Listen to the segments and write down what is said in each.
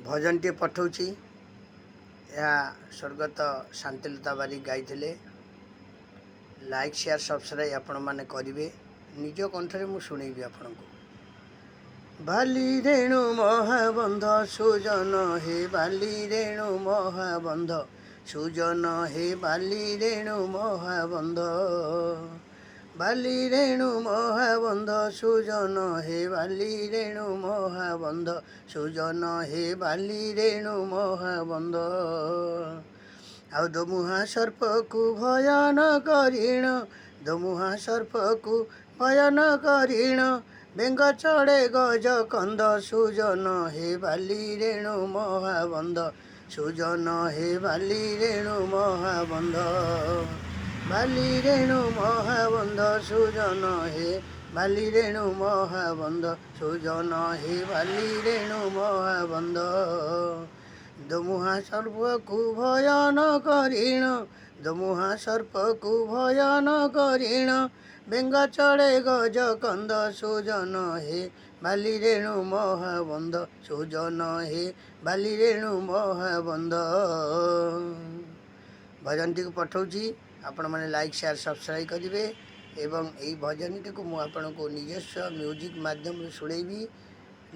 भजनटे पठाऊँगी यह स्वर्गत शांतिलता बारिक गाई like share subscribe आपण मैंने करेंगे निज कंठरे मुझे शुणेबी आपण को। बाली रेणु महाबंध सुजन हे बाली रेणु महाबंध सुजन हे बाली रेणु महाबंध बाली रेणु महाबंध सुजन हे बाली रेणु महाबंध सुजन हे बाली रेणु महाबंध आउ दमुहा सर्प को भयन करीण दमुहा सर्प को भयन करीण बेंग चढ़े गज कंद सुजन हे बाली रेणु महाबंध सुजन हे बाली रेणु महाबंध बाली रेणु महाबंध सुजन हे बाली रेणु महाबंध सुजन हे बाली रेणु महाबंध दमुहा सर्प को भयन करीण दमुहा सर्प को भयन करीण बेंग चढ़े गज कंद सुजन हे बाली रेणु महाबंध सुजन हे बाली रेणु महाबंध भजनटी को पठाऊँगी आपण मैंने लाइक शेयर सब्सक्राइब करेंगे एवं यही भजनटी को मुझे निजस्व म्यूजिक माध्यम शुणेबी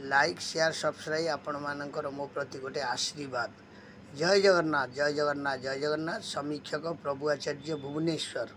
लाइक शेयर सब्सक्राइब आपण मानकर मो प्रति गोटे आशीर्वाद। जय जगन्नाथ जय जगन्नाथ जय जगन्नाथ। समीक्षक प्रभु आचार्य भुवनेश्वर।